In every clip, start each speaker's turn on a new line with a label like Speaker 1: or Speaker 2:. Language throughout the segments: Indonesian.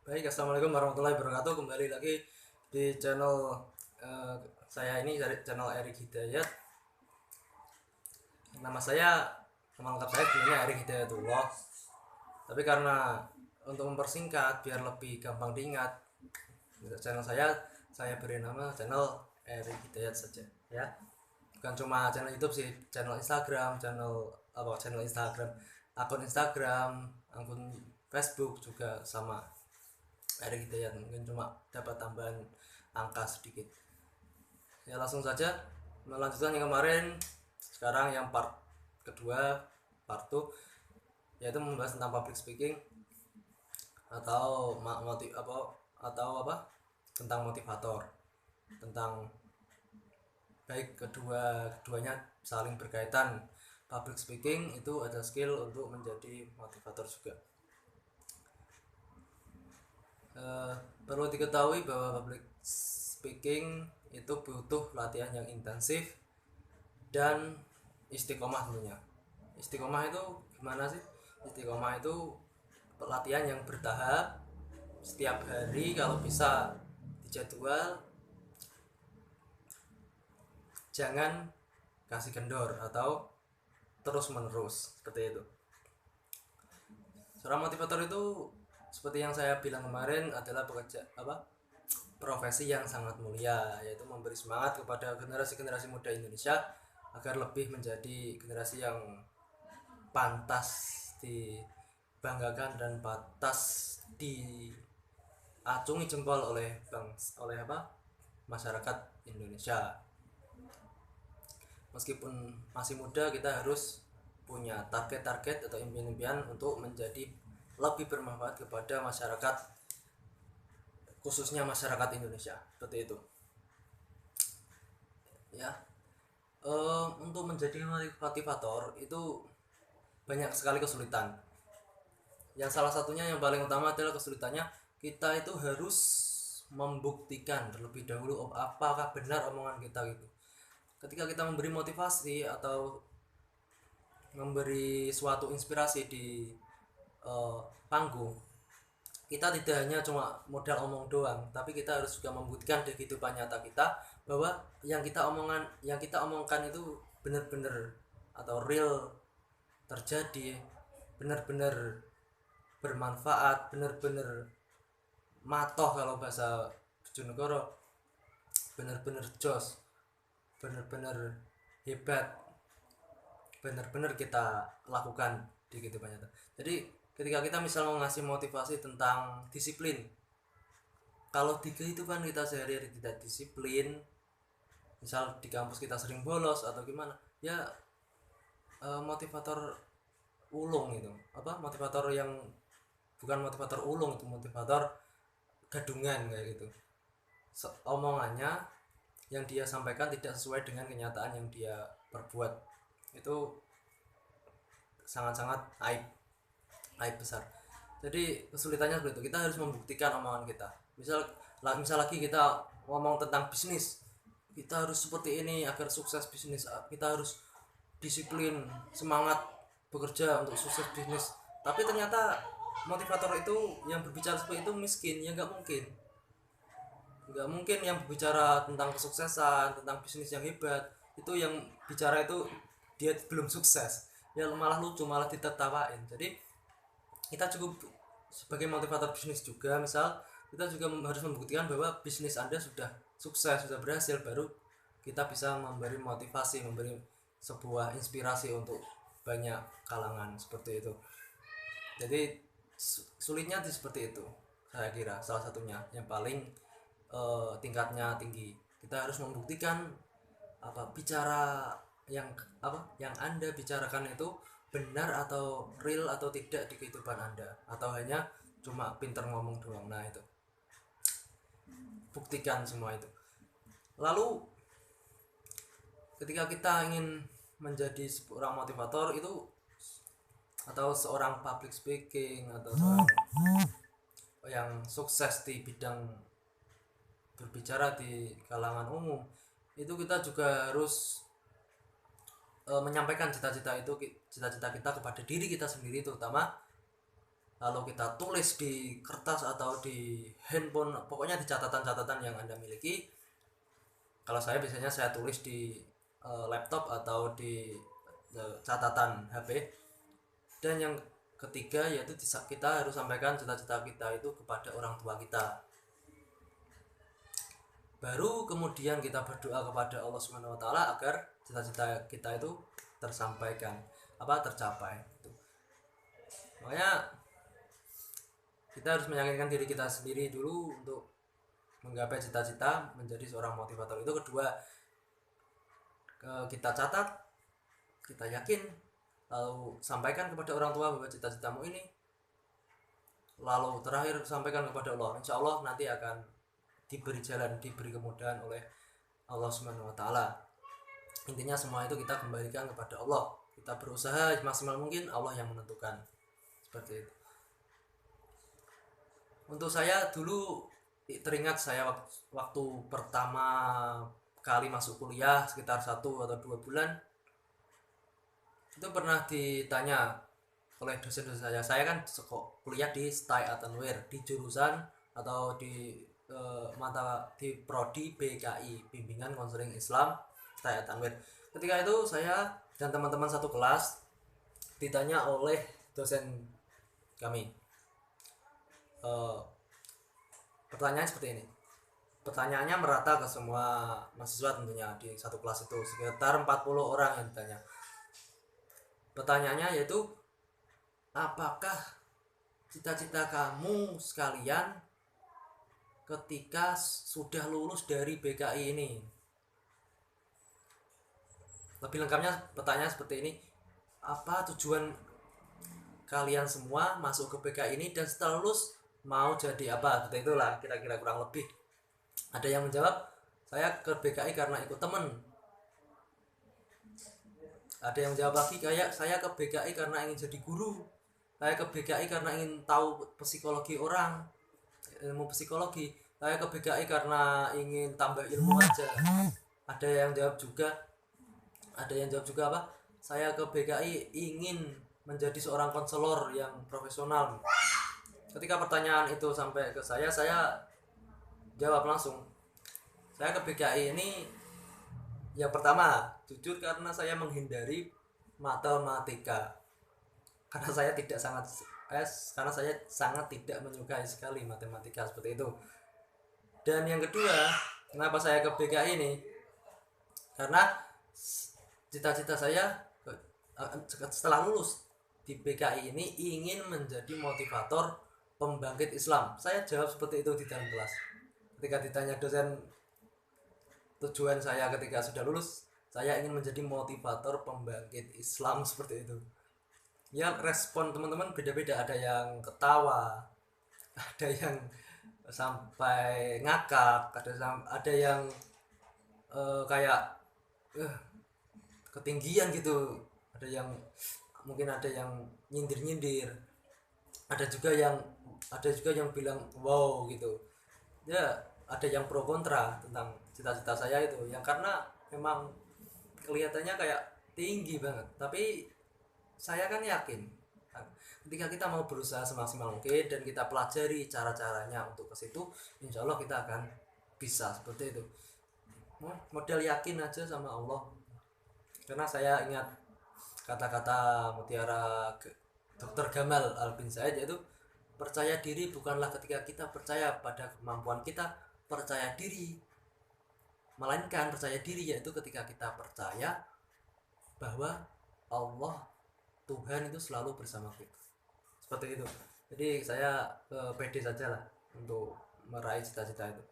Speaker 1: Baik, assalamualaikum warahmatullahi wabarakatuh. Kembali lagi di channel eh, saya ini dari channel Erik Hidayat. Nama lengkap saya sebenarnya Erik Hidayatullah. Tapi karena untuk mempersingkat biar lebih gampang diingat, untuk channel saya beri nama channel Erik Hidayat saja. Ya, bukan cuma channel YouTube sih, channel Instagram, channel Instagram, akun Facebook juga sama Erik Hidayat. Mungkin cuma dapat tambahan angka sedikit. Ya langsung saja melanjutkan yang kemarin. Sekarang yang part kedua, part 2, yaitu membahas tentang public speaking atau motiv tentang motivator, tentang baik keduanya saling berkaitan. Public speaking itu ada skill untuk menjadi motivator juga. Eh, Perlu diketahui bahwa public speaking itu butuh latihan yang intensif dan istiqomah tentunya. Istiqomah itu gimana sih? Istiqomah itu latihan yang bertahap setiap hari, kalau bisa dijadwal, jangan kasih kendor atau terus menerus seperti itu. Seorang motivator itu seperti yang saya bilang kemarin adalah profesi yang sangat mulia, yaitu memberi semangat kepada generasi-generasi muda Indonesia agar lebih menjadi generasi yang pantas dibanggakan dan pantas diacungi jempol oleh masyarakat Indonesia. Meskipun masih muda, kita harus punya target-target atau impian-impian untuk menjadi lebih bermanfaat kepada masyarakat, khususnya masyarakat Indonesia, seperti itu ya. Untuk menjadi motivator itu banyak sekali kesulitan. Yang salah satunya, yang paling utama adalah kesulitannya kita itu harus membuktikan terlebih dahulu apakah benar omongan kita gitu. Ketika kita memberi motivasi atau memberi suatu inspirasi di panggung, kita tidak hanya cuma modal omong doang, tapi kita harus juga membuktikan di kehidupan nyata kita bahwa yang kita omongkan itu benar-benar atau real terjadi, benar-benar bermanfaat, benar-benar matoh kalau bahasa Bojonegoro, benar-benar jos, benar-benar hebat, benar-benar kita lakukan di kehidupan nyata. Jadi ketika kita misal mau ngasih motivasi tentang disiplin, kalau di kehidupan kita sehari-hari tidak disiplin, misal di kampus kita sering bolos atau gimana ya, motivator ulung itu motivator yang bukan motivator ulung, itu motivator gadungan kayak gitu. Omongannya yang dia sampaikan tidak sesuai dengan kenyataan yang dia perbuat, itu sangat-sangat aib besar. Jadi kesulitannya seperti itu, kita harus membuktikan omongan kita. Misal lagi kita ngomong tentang bisnis, kita harus seperti ini agar sukses bisnis, kita harus disiplin, semangat bekerja untuk sukses bisnis. Tapi ternyata motivator itu yang berbicara seperti itu miskin, ya nggak mungkin yang berbicara tentang kesuksesan, tentang bisnis yang hebat, itu yang bicara itu dia belum sukses, ya malah lucu, malah ditertawain. Jadi kita cukup sebagai motivator bisnis juga, misal kita juga harus membuktikan bahwa bisnis Anda sudah sukses, sudah berhasil, baru kita bisa memberi motivasi, memberi sebuah inspirasi untuk banyak kalangan, seperti itu. Jadi sulitnya seperti itu, saya kira salah satunya yang paling tingkatnya tinggi. Kita harus membuktikan bicara yang Anda bicarakan itu benar atau real atau tidak di kehidupan Anda, atau hanya cuma pinter ngomong doang. Nah itu, buktikan semua itu. Lalu ketika kita ingin menjadi seorang motivator itu, atau seorang public speaking, atau seorang yang sukses di bidang berbicara di kalangan umum, itu kita juga harus menyampaikan cita-cita kita kepada diri kita sendiri, terutama lalu kita tulis di kertas atau di handphone, pokoknya di catatan-catatan yang Anda miliki. Kalau saya biasanya saya tulis di laptop atau di catatan HP. Dan yang ketiga yaitu kita harus sampaikan cita-cita kita itu kepada orang tua kita. Baru kemudian kita berdoa kepada Allah Subhanahu wa taala agar cita-cita kita itu tercapai. Makanya kita harus meyakinkan diri kita sendiri dulu untuk menggapai cita-cita menjadi seorang motivator. Itu kedua, kita catat, kita yakin, lalu sampaikan kepada orang tua bahwa cita-citamu ini, lalu terakhir sampaikan kepada Allah. Insya Allah nanti akan diberi jalan, diberi kemudahan oleh Allah Subhanahu wa taala. Intinya semua itu kita kembalikan kepada Allah. Kita berusaha maksimal mungkin, Allah yang menentukan. Seperti itu. Untuk saya dulu teringat saya waktu pertama kali masuk kuliah sekitar 1 atau 2 bulan itu pernah ditanya oleh dosen-dosen saya kan kuliah di STAI Atenwir di jurusan atau di mata di prodi BKI, Bimbingan Konseling Islam STAI Atenwir. Ketika itu saya dan teman-teman satu kelas ditanya oleh dosen kami, pertanyaan seperti ini. Pertanyaannya merata ke semua mahasiswa tentunya di satu kelas itu, sekitar 40 orang yang ditanya. Pertanyaannya yaitu, apakah cita-cita kamu sekalian ketika sudah lulus dari BKI ini? Lebih lengkapnya pertanyaan seperti ini, apa tujuan kalian semua masuk ke BKI ini dan setelah lulus mau jadi apa? Seperti itulah kira-kira kurang lebih. Ada yang menjawab, saya ke BKI karena ikut teman. Ada yang menjawab lagi, kayak saya ke BKI karena ingin jadi guru. Saya ke BKI karena ingin tahu psikologi orang, ilmu psikologi. Saya ke BKI karena ingin tambah ilmu aja. Ada yang jawab juga apa? Saya ke BKI ingin menjadi seorang konselor yang profesional. Ketika pertanyaan itu sampai ke saya jawab langsung. Saya ke BKI ini yang pertama, jujur karena saya menghindari matematika. Karena saya sangat tidak menyukai sekali matematika seperti itu. Dan yang kedua, kenapa saya ke BKI ini? Karena cita-cita saya setelah lulus di BKI ini ingin menjadi motivator pembangkit Islam. Saya jawab seperti itu di dalam kelas. Ketika ditanya dosen tujuan saya ketika sudah lulus, saya ingin menjadi motivator pembangkit Islam, seperti itu. Ya, respon teman-teman beda-beda, ada yang ketawa, ada yang sampai ngakak, ada yang kayak ketinggian gitu, mungkin ada yang nyindir-nyindir, ada juga yang bilang wow gitu ya. Ada yang pro kontra tentang cita-cita saya itu, yang karena memang kelihatannya kayak tinggi banget, tapi saya kan yakin ketika kita mau berusaha semaksimal mungkin dan kita pelajari cara-caranya untuk ke situ, insya Allah kita akan bisa. Seperti itu, model yakin aja sama Allah. Karena saya ingat kata-kata mutiara Dr. Gamal Albin Said, yaitu percaya diri bukanlah ketika kita percaya pada kemampuan kita percaya diri, melainkan percaya diri yaitu ketika kita percaya bahwa Allah Tuhan itu selalu bersama kita. Seperti itu. Jadi saya pede saja lah untuk meraih cita-cita itu.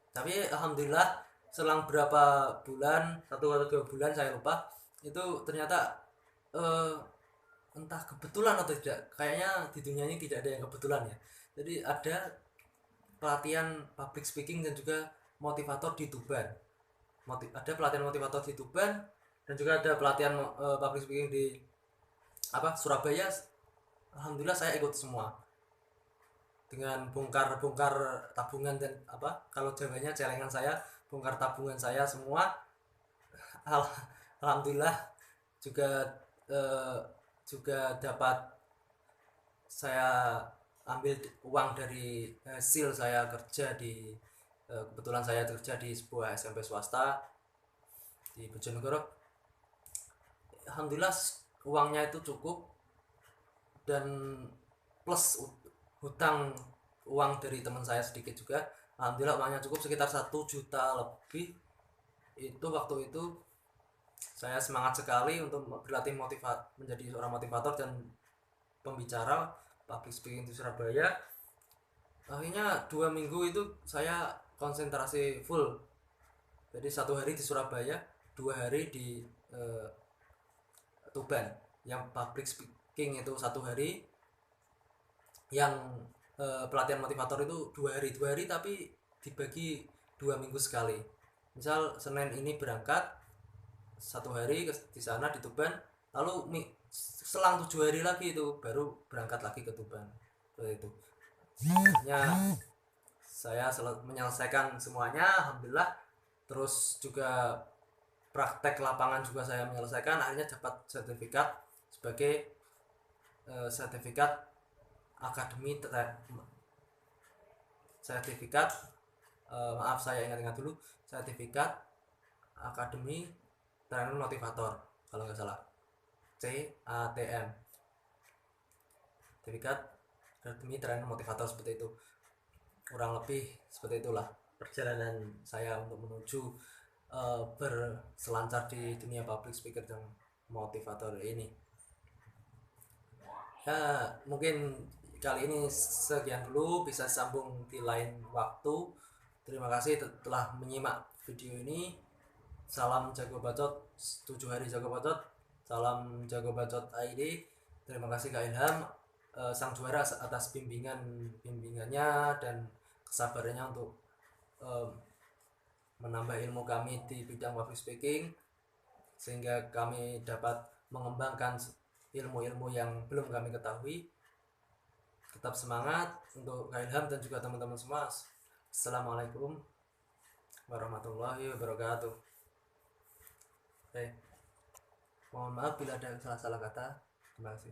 Speaker 1: Tapi alhamdulillah selang berapa bulan, 1 atau 2 bulan saya lupa, itu ternyata entah kebetulan atau tidak, kayaknya di dunia ini tidak ada yang kebetulan ya. Jadi ada pelatihan public speaking dan juga motivator di Tuban. Ada pelatihan motivator di Tuban dan juga ada pelatihan public speaking di Surabaya. Alhamdulillah saya ikut semua dengan bongkar tabungan dan kalau Jawanya celengan saya, bongkar tabungan saya semua. Alhamdulillah juga dapat saya ambil uang dari hasil saya kerja di kebetulan saya kerja di sebuah SMP swasta di Bojonegoro. Alhamdulillah uangnya itu cukup, dan plus hutang uang dari teman saya sedikit juga. Alhamdulillah uangnya cukup sekitar 1 juta lebih. Itu waktu itu saya semangat sekali untuk berlatih menjadi seorang motivator dan pembicara public speaking di Surabaya. Akhirnya 2 minggu itu saya konsentrasi full, jadi 1 hari di Surabaya, 2 hari di Tuban. Yang public speaking itu 1 hari, yang pelatihan motivator itu 2 hari tapi dibagi 2 minggu sekali. Misal Senin ini berangkat 1 hari di sana di Tuban, lalu selang 7 hari lagi itu baru berangkat lagi ke Tuban. Seperti itu. Akhirnya saya menyelesaikan semuanya, alhamdulillah. Terus juga praktek lapangan juga saya menyelesaikan, akhirnya dapat sertifikat sebagai sertifikat akademi sertifikat maaf saya ingat-ingat dulu, sertifikat akademi trainer motivator kalau nggak salah, CATM, sertifikat akademi trainer motivator. Seperti itu, kurang lebih seperti itulah perjalanan saya untuk menuju berselancar di dunia public speaker dan motivator ini. Ya mungkin kali ini sekian dulu, bisa sambung di lain waktu. Terima kasih telah menyimak video ini. Salam jago bacot, 7 hari jago bacot, salam jago bacot ID. Terima kasih Kak Ilham, sang juara, atas bimbingannya dan kesabarannya untuk menambah ilmu kami di bidang public speaking, sehingga kami dapat mengembangkan ilmu-ilmu yang belum kami ketahui. Tetap semangat untuk Kak Ilham dan juga teman-teman semua. Assalamualaikum warahmatullahi wabarakatuh. Mohon maaf bila ada salah-salah kata. Terima kasih.